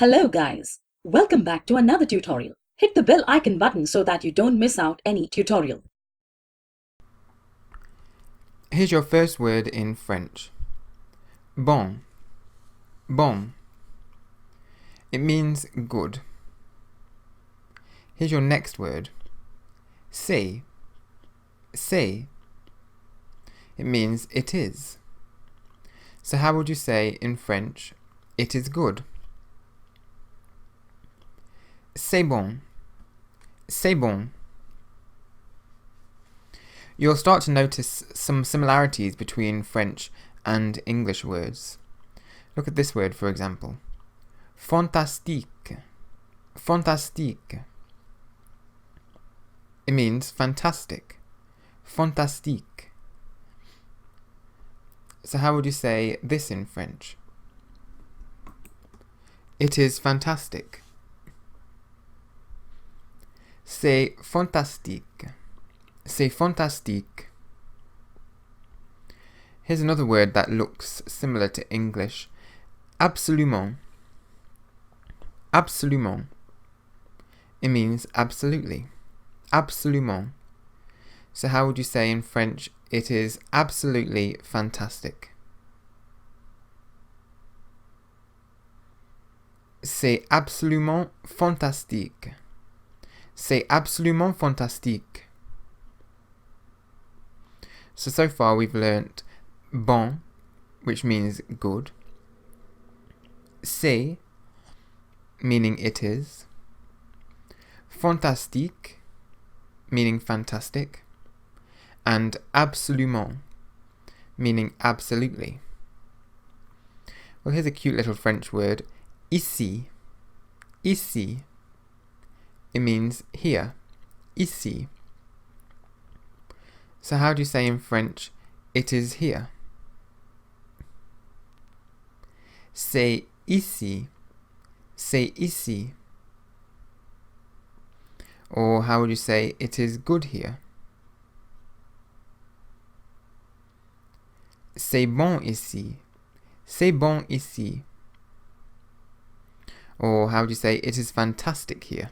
Hello guys, welcome back to another tutorial. Hit the bell icon button so that you don't miss out any tutorial. Here's your first word in French. Bon. Bon. It means good. Here's your next word. C'est. C'est. It means it is. So how would you say in French, it is good? C'est bon. C'est bon. You'll start to notice some similarities between French and English words. Look at this word, for example. Fantastique. Fantastique. It means fantastic. Fantastique. So how would you say this in French? It is fantastic. C'est fantastique. C'est fantastique. Here's another word that looks similar to English. Absolument. Absolument. It means absolutely. Absolument. So how would you say in French, it is absolutely fantastic? C'est absolument fantastique. C'est absolument fantastique. So far we've learnt bon, which means good. C'est, meaning it is. Fantastique, meaning fantastic. And absolument, meaning absolutely. Well, here's a cute little French word. Ici. Ici. It means here. Ici. So how do you say in French, it is here? C'est ici. C'est ici. Or how would you say, it is good here? C'est bon ici. C'est bon ici. Or how would you say, it is fantastic here?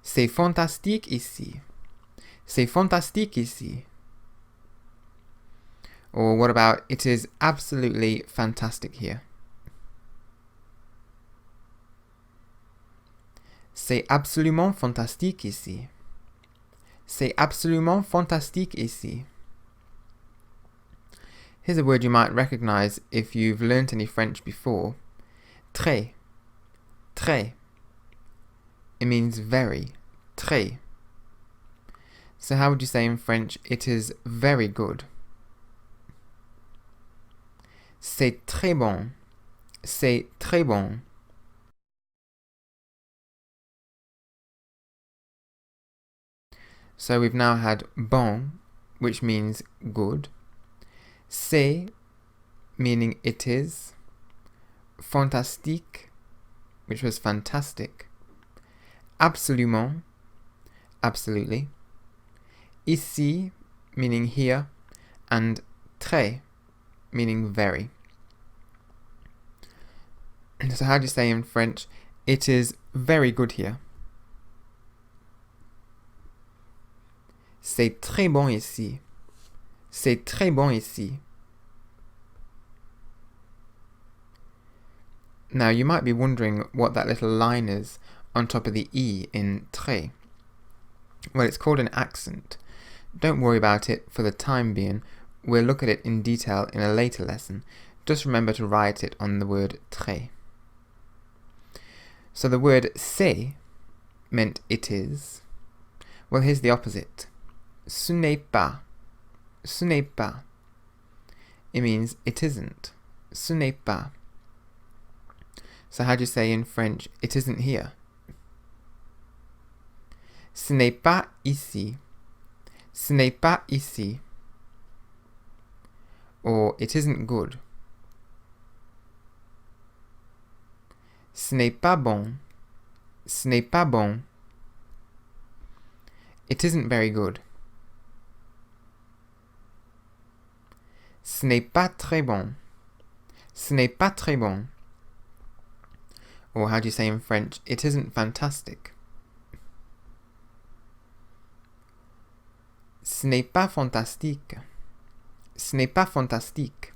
C'est fantastique ici. C'est fantastique ici. Or what about, it is absolutely fantastic here? C'est absolument fantastique ici. C'est absolument fantastique ici. Here's a word you might recognize if you've learnt any French before. Très. Très. It means very. Très. So how would you say in French, it is very good? C'est très bon. C'est très bon. So we've now had bon, which means good. C'est, meaning it is. Fantastique, which was fantastic. Absolument, absolutely. Ici, meaning here. And très, meaning very. So how do you say in French, it is very good here? C'est très bon ici. C'est très bon ici. Now you might be wondering what that little line is on top of the E in très. Well, it's called an accent. Don't worry about it for the time being. We'll look at it in detail in a later lesson. Just remember to write it on the word très. So the word c'est meant it is. Well, here's the opposite. Ce n'est pas. Ce n'est pas. It means it isn't. Ce n'est pas. So how do you say in French, it isn't here? Ce n'est pas ici. Ce n'est pas ici. Or it isn't good. Ce n'est pas bon. Ce n'est pas bon. It isn't very good. Ce n'est pas très bon. Ce n'est pas très bon. Or how do you say in French, it isn't fantastic? Ce n'est pas fantastique. Ce n'est pas fantastique.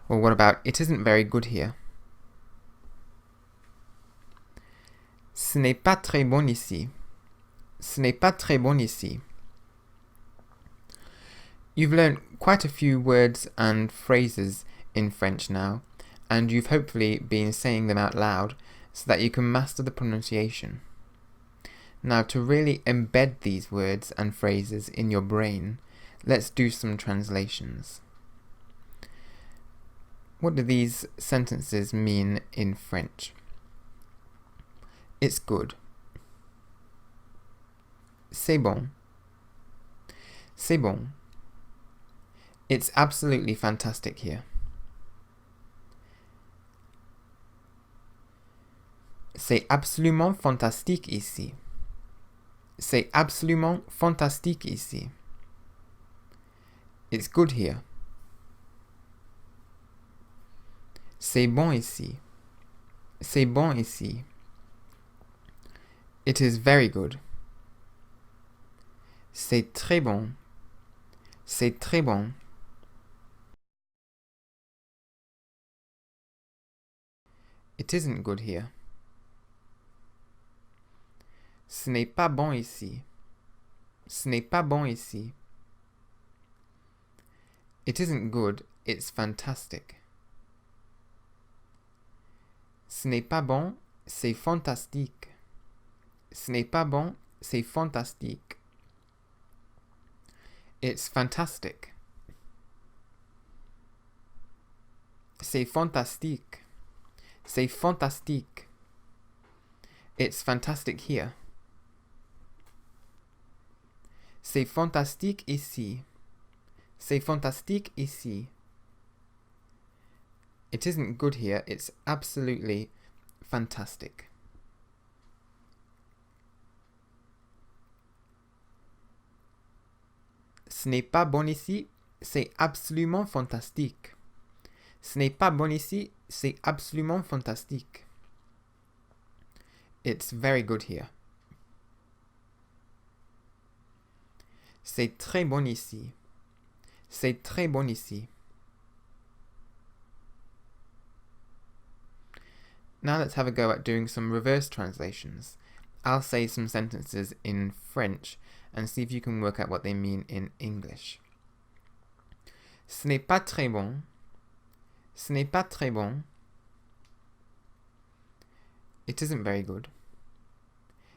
Or what about, it isn't very good here? Ce n'est pas très bon ici. Ce n'est pas très bon ici. You've learned quite a few words and phrases in French now, and you've hopefully been saying them out loud so that you can master the pronunciation. Now, to really embed these words and phrases in your brain, let's do some translations. What do these sentences mean in French? It's good. C'est bon. C'est bon. It's absolutely fantastic here. C'est absolument fantastique ici. C'est absolument fantastique ici. It's good here. C'est bon ici. C'est bon ici. It is very good. C'est très bon. C'est très bon. It isn't good here. Ce n'est pas bon ici. Ce n'est pas bon ici. It isn't good, it's fantastic. Ce n'est pas bon, c'est fantastique. Ce n'est pas bon, c'est fantastique. It's fantastic. C'est fantastique. C'est fantastique. It's fantastic here. C'est fantastique ici. C'est fantastique ici. It isn't good here, it's absolutely fantastic. Ce n'est pas bon ici, c'est absolument fantastique. Ce n'est pas bon ici, c'est absolument fantastique. It's very good here. C'est très bon ici. C'est très bon ici. Now let's have a go at doing some reverse translations. I'll say some sentences in French and see if you can work out what they mean in English. Ce n'est pas très bon. Ce n'est pas très bon. It isn't very good.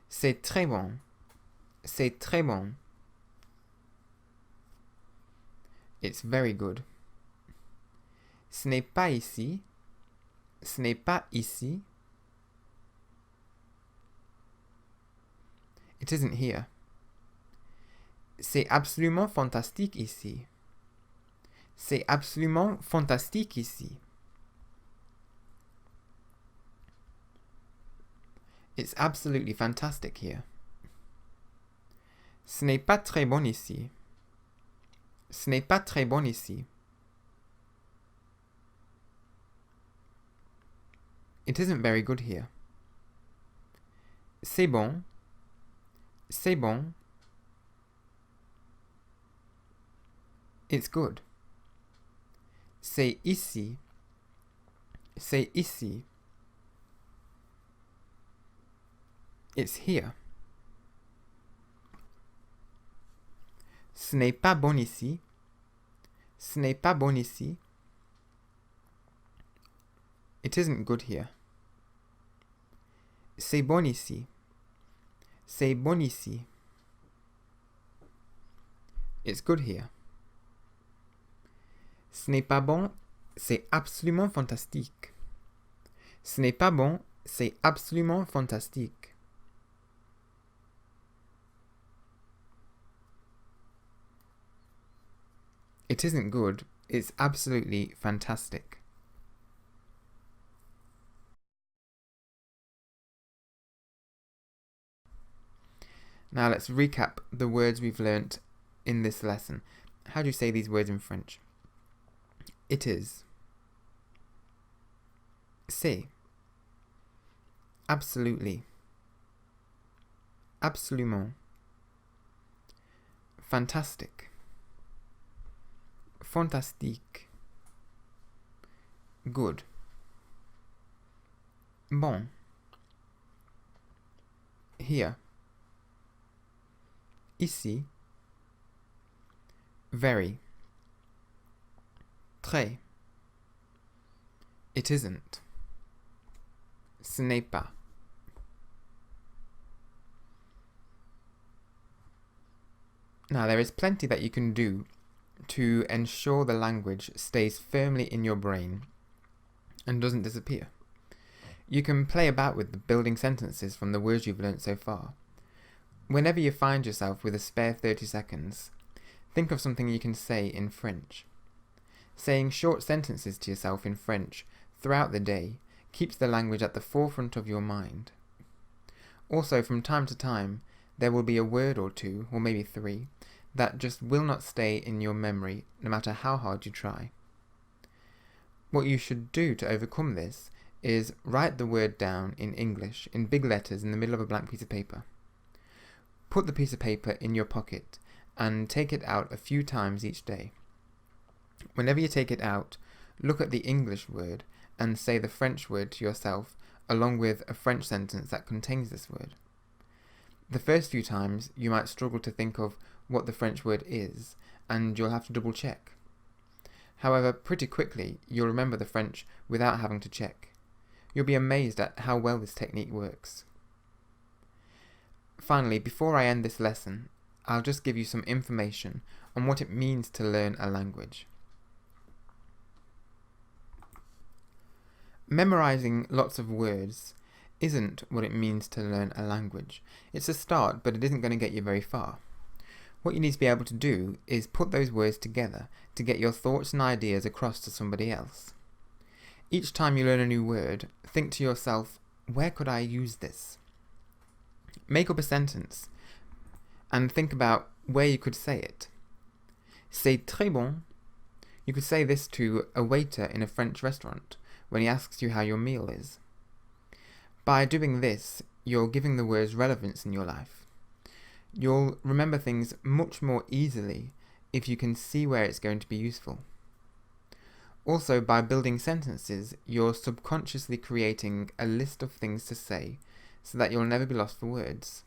C'est très bon. C'est très bon. It's very good. Ce n'est pas ici. Ce n'est pas ici. It isn't here. C'est absolument fantastique ici. C'est absolument fantastique ici. It's absolutely fantastic here. Ce n'est pas très bon ici. Ce n'est pas très bon ici. It isn't very good here. C'est bon. C'est bon. It's good. C'est ici. C'est ici. It's here. Ce n'est pas bon ici. Ce n'est pas bon ici. It isn't good here. C'est bon ici. C'est bon ici. It's good here. Ce n'est pas bon, c'est absolument fantastique. Ce n'est pas bon, c'est absolument fantastique. It isn't good, it's absolutely fantastic. Now let's recap the words we've learnt in this lesson. How do you say these words in French? It is. C'est. Absolutely. Absolument. Fantastic. Fantastique. Good. Bon. Here. Ici. Very. Très. It isn't. Ce n'est pas. Now, there is plenty that you can do to ensure the language stays firmly in your brain and doesn't disappear. You can play about with the building sentences from the words you've learnt so far. Whenever you find yourself with a spare 30 seconds, think of something you can say in French. Saying short sentences to yourself in French throughout the day keeps the language at the forefront of your mind. Also, from time to time, there will be a word or two, or maybe 3, that just will not stay in your memory no matter how hard you try. What you should do to overcome this is write the word down in English in big letters in the middle of a blank piece of paper. Put the piece of paper in your pocket and take it out a few times each day. Whenever you take it out, look at the English word and say the French word to yourself along with a French sentence that contains this word. The first few times you might struggle to think of what the French word is, and you'll have to double check. However, pretty quickly you'll remember the French without having to check. You'll be amazed at how well this technique works. Finally, before I end this lesson, I'll just give you some information on what it means to learn a language. Memorizing lots of words isn't what it means to learn a language. It's a start, but it isn't going to get you very far. What you need to be able to do is put those words together to get your thoughts and ideas across to somebody else. Each time you learn a new word, think to yourself, where could I use this? Make up a sentence and think about where you could say it. C'est très bon. You could say this to a waiter in a French restaurant when he asks you how your meal is. By doing this, you're giving the words relevance in your life. You'll remember things much more easily if you can see where it's going to be useful. Also, by building sentences, you're subconsciously creating a list of things to say so that you'll never be lost for words.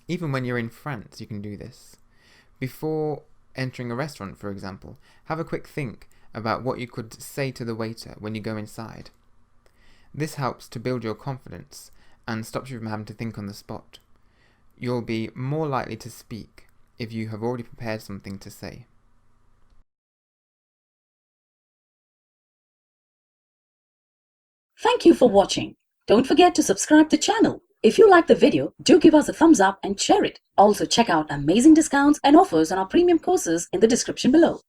Even when you're in France, you can do this. Before entering a restaurant, for example, have a quick think about what you could say to the waiter when you go inside. This helps to build your confidence and stops you from having to think on the spot. You'll be more likely to speak if you have already prepared something to say. Thank you for watching. Don't forget to subscribe to the channel. If you like the video, do give us a thumbs up and share it. Also check out amazing discounts and offers on our premium courses in the description below.